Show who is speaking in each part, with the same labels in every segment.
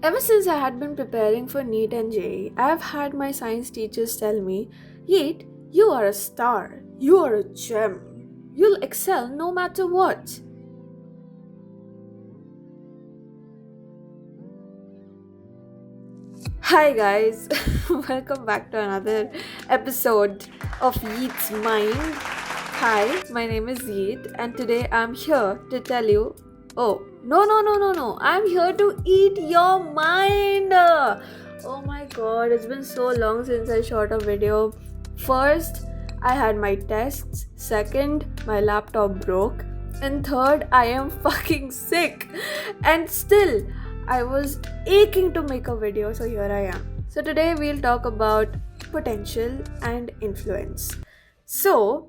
Speaker 1: Ever since I had been preparing for NEET and JEE, I have had my science teachers tell me, Yeet, you are a star, you are a gem, you'll excel no matter what. Hi guys, welcome back to another episode of Yeet's Mind. Hi, my name is Yeet, and today I'm here to tell you. Oh, no, I'm here to eat your mind. Oh my god, it's been so long since I shot a video. First, I had my tests. Second, my laptop broke. And third, I am fucking sick. And still, I was aching to make a video, so here I am. So today we'll talk about potential and influence. So,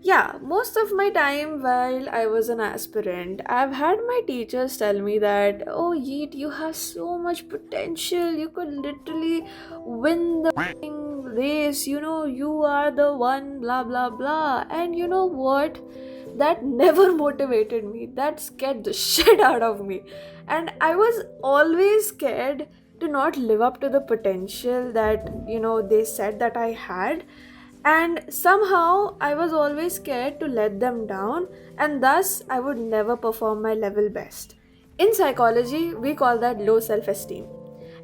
Speaker 1: yeah, most of my time while I was an aspirant, I've had my teachers tell me that, oh, Yeet, you have so much potential. You could literally win the race. You are the one, blah, blah, blah. And you know what? That never motivated me. That scared the shit out of me. And I was always scared to not live up to the potential that, they said that I had, and somehow I was always scared to let them down, and thus I would never perform my level best. In psychology, we call that low self esteem.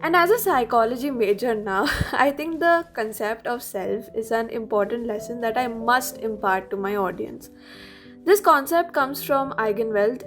Speaker 1: And as a psychology major now, I think the concept of self is an important lesson that I must impart to my audience. This concept comes from Eigenwelt,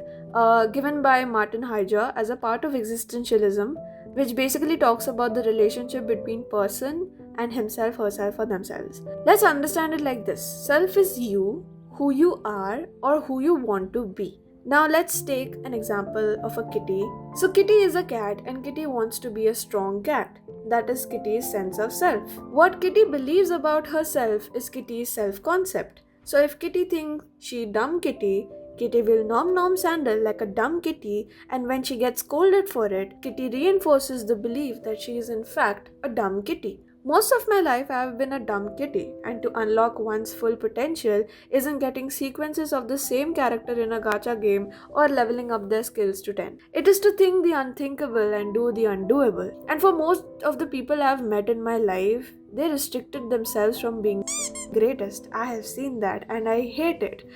Speaker 1: given by Martin Heidegger as a part of existentialism, which basically talks about the relationship between person and himself, herself, or themselves. Let's understand it like this: self is you, who you are, or who you want to be. Now let's take an example of a kitty. So Kitty is a cat and Kitty wants to be a strong cat. That is Kitty's sense of self. What Kitty believes about herself is Kitty's self-concept. So if Kitty thinks she dumb Kitty, Kitty will nom nom sandal like a dumb kitty, and when she gets scolded for it, Kitty reinforces the belief that she is in fact a dumb kitty. Most of my life I have been a dumb kitty, and to unlock one's full potential isn't getting sequences of the same character in a gacha game or leveling up their skills to 10. It is to think the unthinkable and do the undoable. And for most of the people I have met in my life, they restricted themselves from being greatest. I have seen that and I hate it.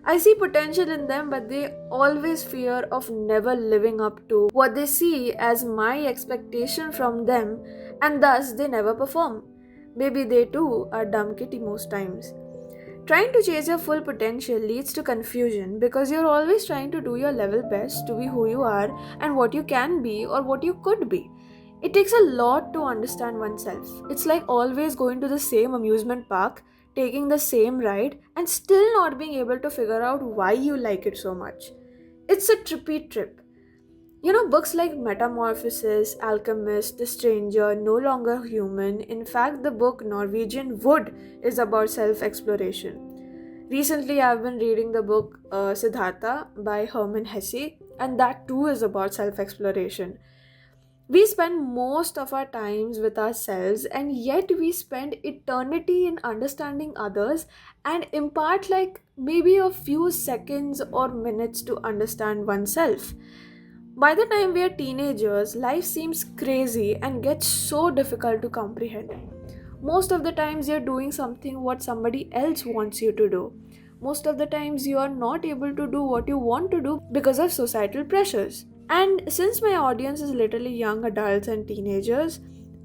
Speaker 1: I see potential in them, but they always fear of never living up to what they see as my expectation from them, and thus they never perform. Maybe they too are dumb kitty most times. Trying to chase your full potential leads to confusion because you're always trying to do your level best to be who you are and what you can be or what you could be. It takes a lot to understand oneself. It's like always going to the same amusement park, taking the same ride, and still not being able to figure out why you like it so much. It's a trippy trip. Books like Metamorphosis, Alchemist, The Stranger, No Longer Human. In fact, the book Norwegian Wood is about self exploration. Recently, I've been reading the book Siddhartha by Hermann Hesse, and that too is about self exploration. We spend most of our times with ourselves, and yet we spend eternity in understanding others and impart like maybe a few seconds or minutes to understand oneself. By the time we are teenagers, life seems crazy and gets so difficult to comprehend. Most of the times you're doing something what somebody else wants you to do. Most of the times you are not able to do what you want to do because of societal pressures. And since my audience is literally young adults and teenagers,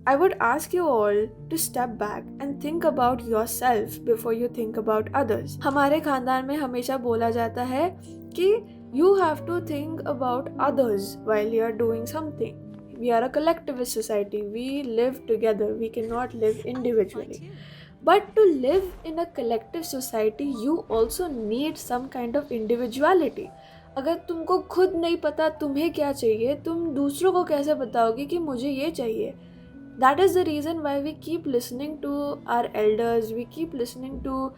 Speaker 1: I would ask you all to step back and think about yourself before you think about others. हमारे खानदान में हमेशा बोला जाता है कि you have to think about others while you are doing something. We are a collectivist society. We live together. We cannot live individually. But to live in a collective society, you also need some kind of individuality. अगर तुमको खुद नहीं पता तुम्हें क्या चाहिए, तुम दूसरों को कैसे बताओगे कि मुझे ये चाहिए? That is the reason why we keep listening to our elders, we keep listening to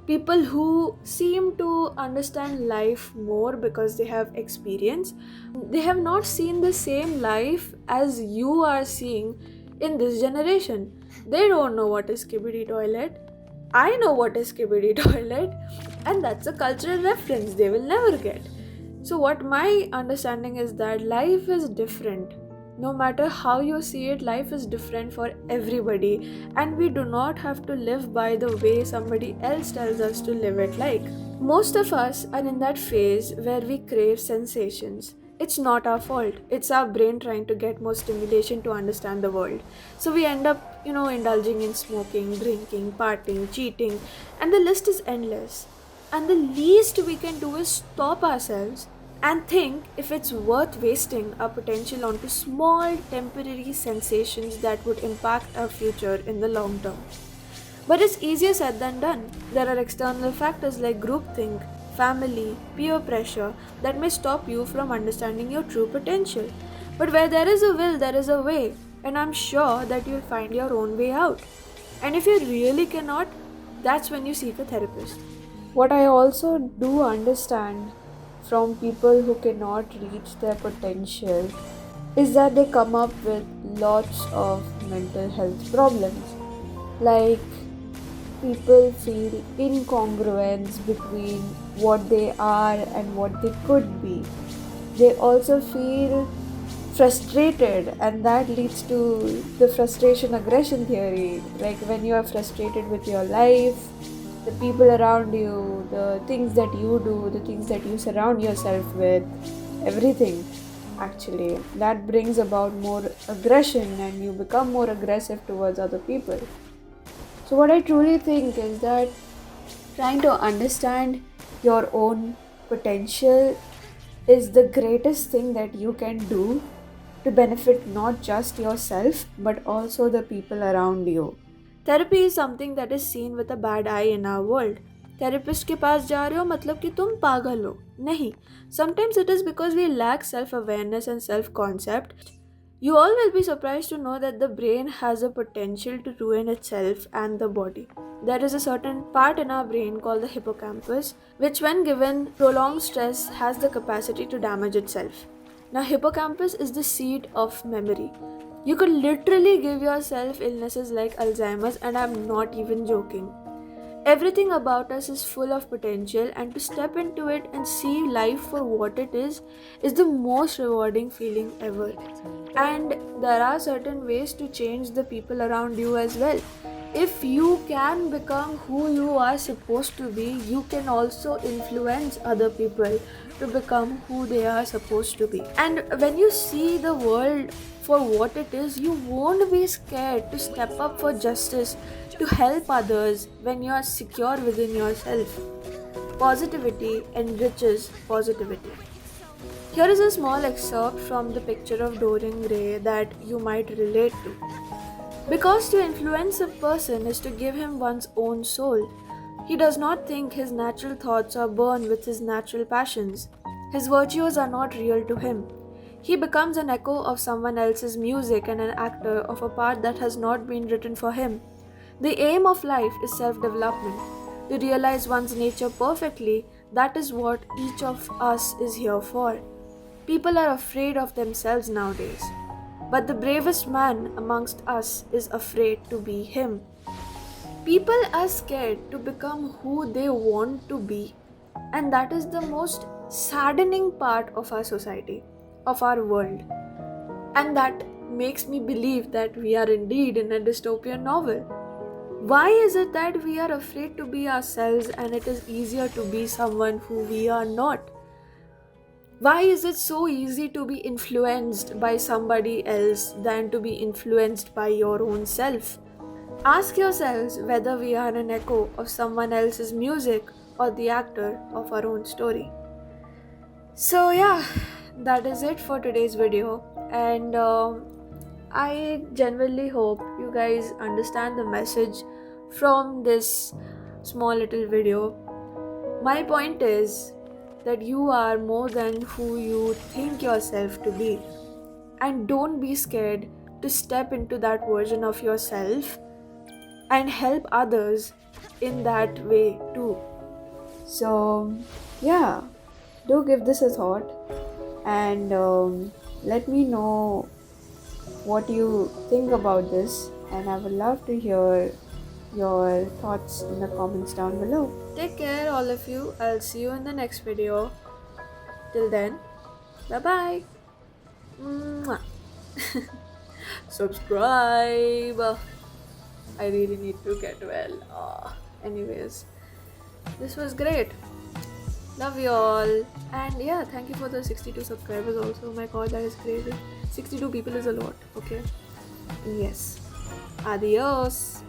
Speaker 1: people who seem to understand life more because they have experience. They have not seen the same life as you are seeing in this generation. They don't know what is Skibidi toilet. I know what is Skibidi toilet, and that's a cultural reference they will never get. So what my understanding is that life is different No matter how you see it, life is different for everybody, and we do not have to live by the way somebody else tells us to live it like. Most of us are in that phase where we crave sensations. It's not our fault. It's our brain trying to get more stimulation to understand the world. So we end up, indulging in smoking, drinking, partying, cheating, and the list is endless. And the least we can do is stop ourselves and think if it's worth wasting our potential onto small temporary sensations that would impact our future in the long term. But it's easier said than done. There are external factors like groupthink, family, peer pressure that may stop you from understanding your true potential. But where there is a will, there is a way, and I'm sure that you'll find your own way out. And if you really cannot, that's when you seek a therapist. What I also do understand from people who cannot reach their potential is that they come up with lots of mental health problems. Like, people feel incongruence between what they are and what they could be. They also feel frustrated, and that leads to the frustration aggression theory. Like, when you are frustrated with your life, the people around you, the things that you do, the things that you surround yourself with, everything actually, that brings about more aggression and you become more aggressive towards other people. So, what I truly think is that trying to understand your own potential is the greatest thing that you can do to benefit not just yourself but also the people around you. Therapy is something that is seen with a bad eye in our world. Therapist के पास जा रहे हो मतलब कि तुम पागल हो. नहीं. Sometimes it is because we lack self-awareness and self-concept. You all will be surprised to know that the brain has a potential to ruin itself and the body. There is a certain part in our brain called the hippocampus, which, when given prolonged stress, has the capacity to damage itself. Now, hippocampus is the seat of memory. You could literally give yourself illnesses like Alzheimer's, and I'm not even joking. Everything about us is full of potential, and to step into it and see life for what it is the most rewarding feeling ever. And there are certain ways to change the people around you as well. If you can become who you are supposed to be, you can also influence other people to become who they are supposed to be. And when you see the world for what it is, you won't be scared to step up for justice, to help others when you are secure within yourself. Positivity enriches positivity. Here is a small excerpt from the picture of Dorian Gray that you might relate to. Because to influence a person is to give him one's own soul. He does not think his natural thoughts are born with his natural passions. His virtues are not real to him. He becomes an echo of someone else's music and an actor of a part that has not been written for him. The aim of life is self-development. To realize one's nature perfectly, that is what each of us is here for. People are afraid of themselves nowadays. But the bravest man amongst us is afraid to be him. People are scared to become who they want to be. And that is the most saddening part of our society, of our world. And that makes me believe that we are indeed in a dystopian novel. Why is it that we are afraid to be ourselves and it is easier to be someone who we are not? Why is it so easy to be influenced by somebody else than to be influenced by your own self? Ask yourselves whether we are an echo of someone else's music or the actor of our own story. So yeah, that is it for today's video, and I genuinely hope you guys understand the message from this small little video. My point is that you are more than who you think yourself to be, and don't be scared to step into that version of yourself and help others in that way too. So yeah, do give this a thought, and let me know what you think about this, and I would love to hear your thoughts in the comments down below. Take care, all of you. I'll see you in the next video. Till then, bye bye. Mwah. Subscribe. I really need to get well. Anyways, this was great. Love you all. And yeah, thank you for the 62 subscribers also. My god, that is crazy. 62 people is a lot, okay? Yes. Adios.